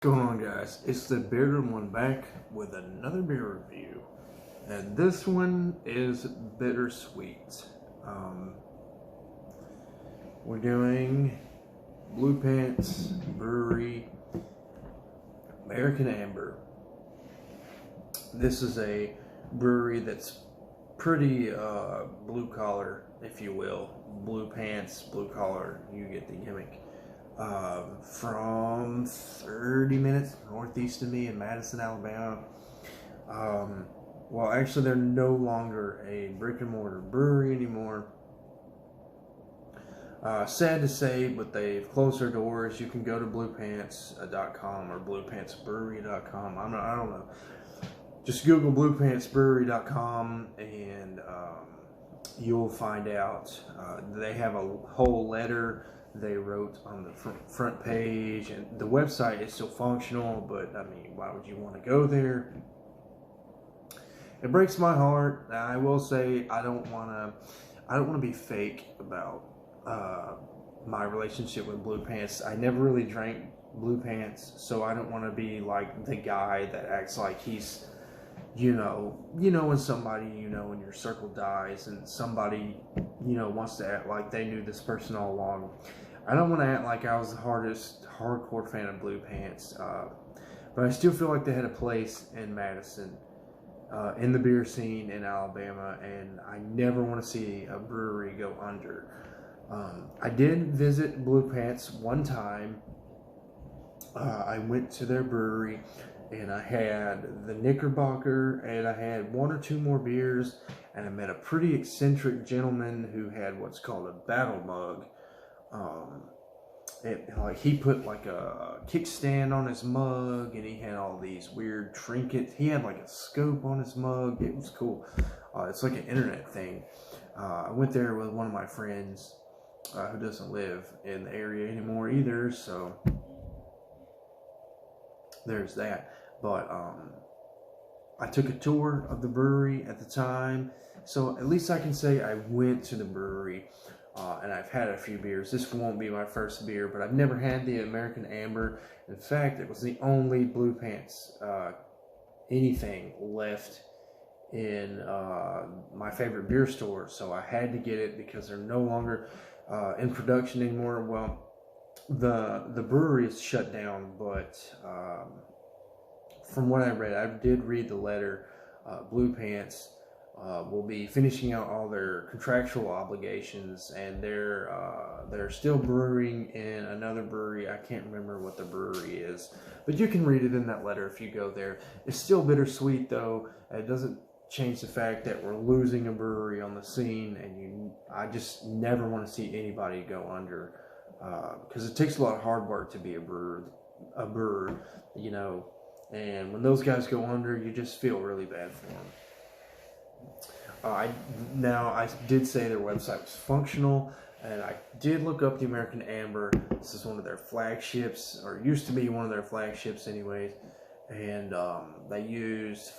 What's going on, guys? It's the Bearded One back with another beer review, and this one is bittersweet. Um, we're doing Pants Brewery American Amber. This is a brewery that's pretty blue collar, if you will. Blue pants, blue collar. You get the gimmick. From 30 minutes northeast of me in Madison, Alabama. Well, actually, they're no longer a brick and mortar brewery anymore. Sad to say, but they've closed their doors. You can go to bluepants.com or bluepantsbrewery.com. I don't know. Just Google bluepantsbrewery.com and you'll find out. They have a whole letter they wrote on the front page, and the website is still functional, but I mean, why would you want to go there? It breaks my heart. I will say I don't want to be fake about my relationship with Blue Pants. I never really drank Blue Pants, so I don't want to be like the guy that acts like he's when somebody in your circle dies and somebody wants to act like they knew this person all along. I don't want to act like I was the hardcore fan of Blue Pants, but I still feel like they had a place in Madison, in the beer scene in Alabama, and I never want to see a brewery go under. I did visit Blue Pants one time. I went to their brewery, and I had the Knickerbocker, and I had one or two more beers, and I met a pretty eccentric gentleman who had what's called a battle mug. He put like a kickstand on his mug, and he had all these weird trinkets. He had like a scope on his mug. It was cool. It's like an internet thing. I went there with one of my friends who doesn't live in the area anymore either, so there's that. But I took a tour of the brewery at the time, so at least I can say I went to the brewery, and I've had a few beers. This won't be my first beer, but I've never had the American Amber. In fact, it was the only Blue Pants anything left in my favorite beer store, so I had to get it because they're no longer in production anymore. Well, the brewery is shut down, but from what I read, I did read the letter. Blue Pants will be finishing out all their contractual obligations, and they're still brewing in another brewery. I can't remember what the brewery is, but you can read it in that letter if you go there. It's still bittersweet, though. It doesn't change the fact that we're losing a brewery on the scene, and I just never want to see anybody go under, because it takes a lot of hard work to be a brewer, and when those guys go under, you just feel really bad for them. I did say their website was functional, and I did look up the American Amber. This is one of their flagships, or used to be one of their flagships anyways, and they use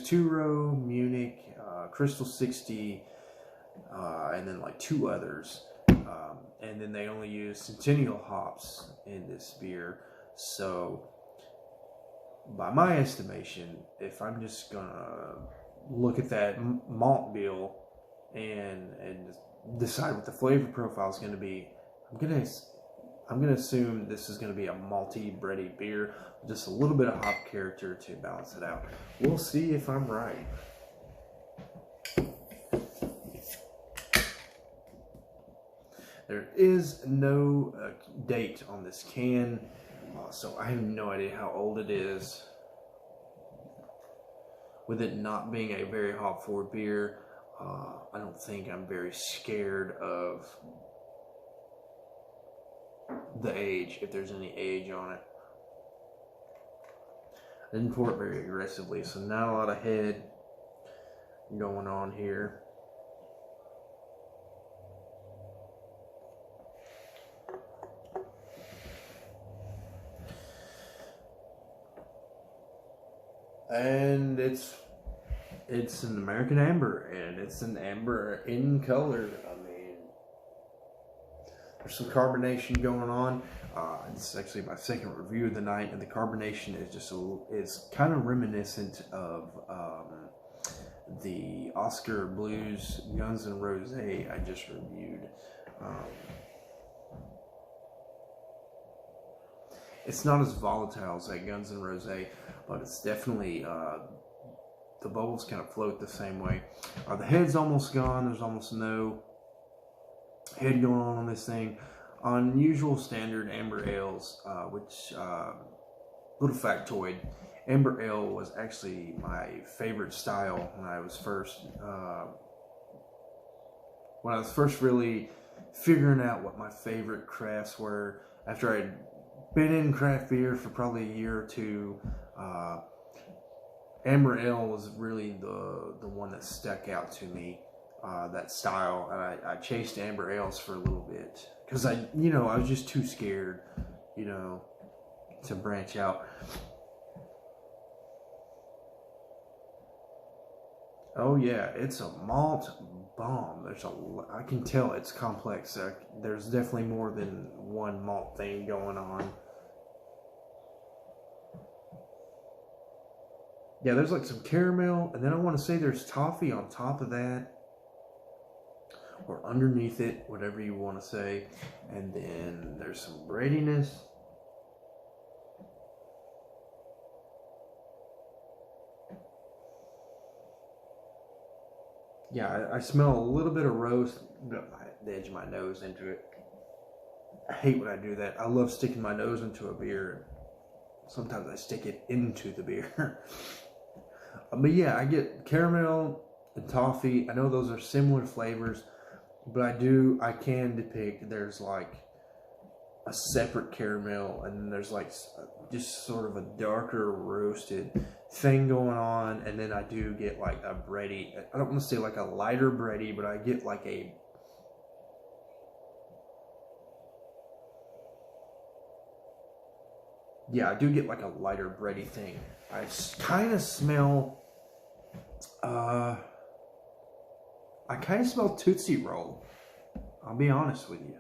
2-row, Munich, Crystal 60, and then like 2 others, and then they only use Centennial hops in this beer. So, by my estimation, if I'm just gonna look at that malt bill and decide what the flavor profile is gonna be, I'm gonna assume this is gonna be a malty, bready beer, with just a little bit of hop character to balance it out. We'll see if I'm right. There is no date on this can. So I have no idea how old it is. With it not being a very hop forward beer, I don't think I'm very scared of the age, if there's any age on it. I didn't pour it very aggressively, so not a lot of head going on here. And it's an American Amber, and it's an amber in color. I mean, there's some carbonation going on. It's actually my second review of the night, and the carbonation is is kind of reminiscent of the Oscar Blues Guns and Rosé I just reviewed. It's not as volatile as that Guns and Rosé, but it's definitely the bubbles kind of float the same way. The head's almost gone. There's almost no head going on this thing. Unusual standard amber ales, which little factoid, amber ale was actually my favorite style when I was first really figuring out what my favorite crafts were. After I'd been in craft beer for probably a year or two, amber ale was really the one that stuck out to me. That style, and I chased amber ales for a little bit because I was just too scared, to branch out. Oh yeah, it's a malt bomb. I can tell it's complex. There's definitely more than one malt thing going on. Yeah, there's like some caramel, and then I want to say there's toffee on top of that, or underneath it, whatever you want to say. And then there's some breadiness. Yeah, I smell a little bit of roast up the edge of my nose into it. I hate when I do that. I love sticking my nose into a beer. Sometimes I stick it into the beer. But yeah, I get caramel and toffee. I know those are similar flavors, but I can depict there's like a separate caramel, and then there's like just sort of a darker roasted thing going on, and then I do get like a bready, I don't want to say like a lighter bready, but I get like I do get like a lighter bready thing. I kind of smell Tootsie Roll. I'll be honest with you.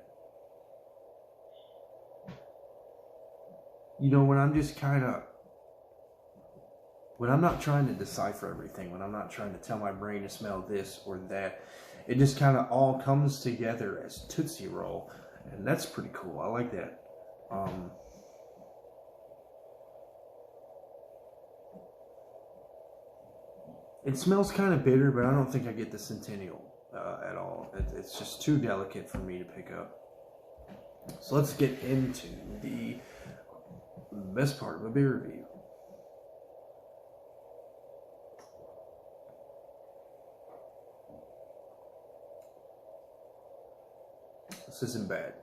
When I'm not trying to decipher everything, when I'm not trying to tell my brain to smell this or that, it just kind of all comes together as Tootsie Roll, and that's pretty cool. I like that. It smells kind of bitter, but I don't think I get the Centennial at all. It's just too delicate for me to pick up. So let's get into the best part of a beer review. This isn't bad.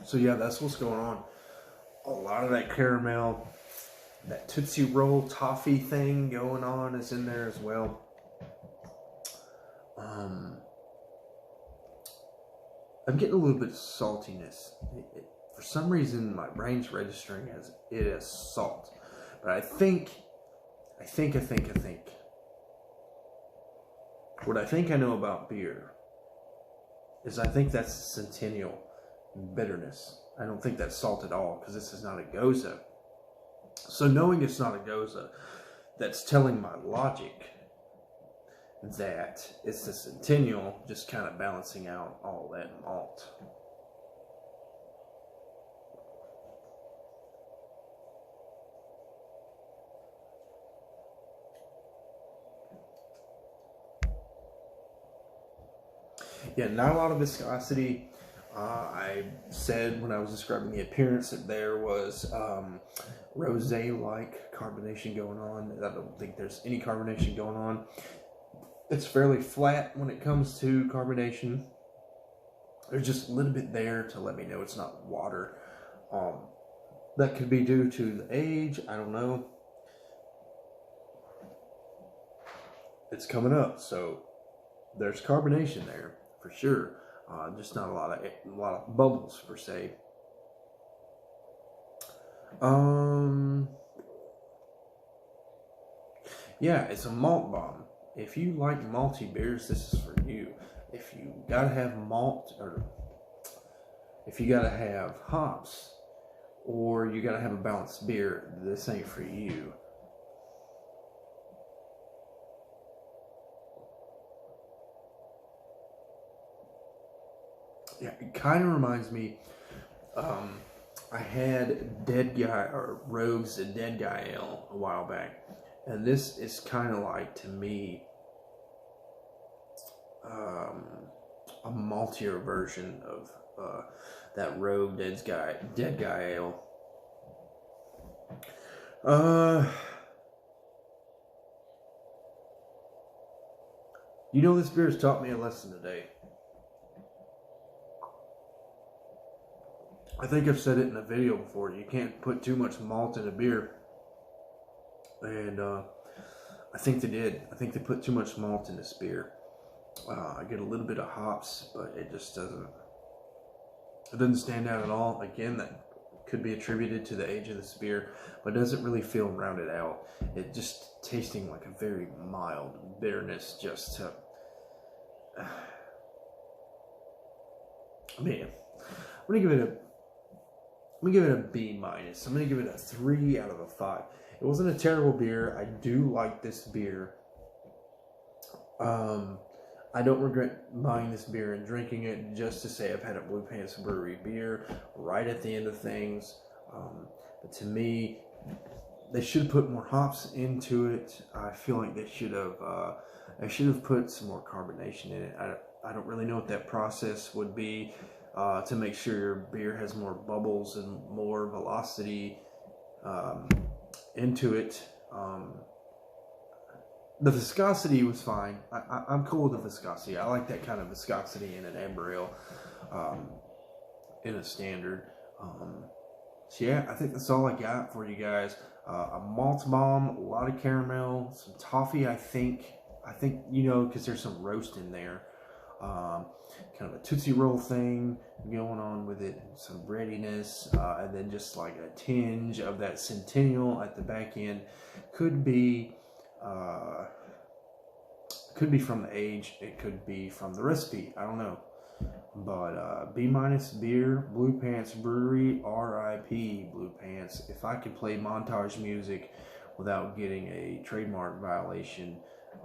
So yeah, that's what's going on. A lot of that caramel, that Tootsie Roll toffee thing going on is in there as well. I'm getting a little bit of saltiness. For some reason, my brain's registering as it as salt. But I think. What I think I know about beer is I think that's Centennial bitterness. I don't think that's salt at all, because this is not a Goza. So knowing it's not a Goza, that's telling my logic that it's the Centennial just kind of balancing out all that malt. Yeah, not a lot of viscosity. I said when I was describing the appearance that there was rosé-like carbonation going on. I don't think there's any carbonation going on. It's fairly flat when it comes to carbonation. There's just a little bit there to let me know it's not water. That could be due to the age. I don't know. It's coming up, so there's carbonation there for sure. Just not a lot of bubbles per se. Yeah, it's a malt bomb. If you like malty beers, this is for you. If you gotta have malt, or if you gotta have hops, or you gotta have a balanced beer, this ain't for you. Yeah, it kind of reminds me. I had Dead Guy or Rogue's Dead Guy Ale a while back, and this is kind of like, to me, a maltier version of that Rogue Dead Guy Ale. You know, this beer has taught me a lesson today. I think I've said it in a video before. You can't put too much malt in a beer. And I think they did. I think they put too much malt in this beer. I get a little bit of hops, but it just doesn't. It doesn't stand out at all. Again, that could be attributed to the age of this beer, but it doesn't really feel rounded out. It just tasting like a very mild bitterness. Just to, man, I'm gonna give it a B minus. I'm gonna give it a 3 out of a 5. It wasn't a terrible beer. I do like this beer. I don't regret buying this beer and drinking it just to say I've had a Blue Pants Brewery beer right at the end of things. But to me, they should put more hops into it. I feel like they should have put some more carbonation in it. I don't really know what that process would be to make sure your beer has more bubbles and more velocity into it. The viscosity was fine. I'm cool with the viscosity. I like that kind of viscosity in an amber ale, in a standard. So yeah, I think that's all I got for you guys. A malt bomb, a lot of caramel, some toffee. I think you know, because there's some roast in there. Kind of a Tootsie Roll thing going on with it, some breadiness, and then just like a tinge of that Centennial at the back end. Could be from the age, it could be from the recipe, I don't know. But B minus beer, Blue Pants Brewery, R.I.P. Blue Pants. If I could play montage music without getting a trademark violation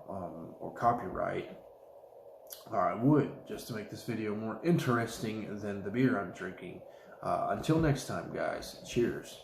or copyright, I would, just to make this video more interesting than the beer I'm drinking. Until next time, guys, cheers.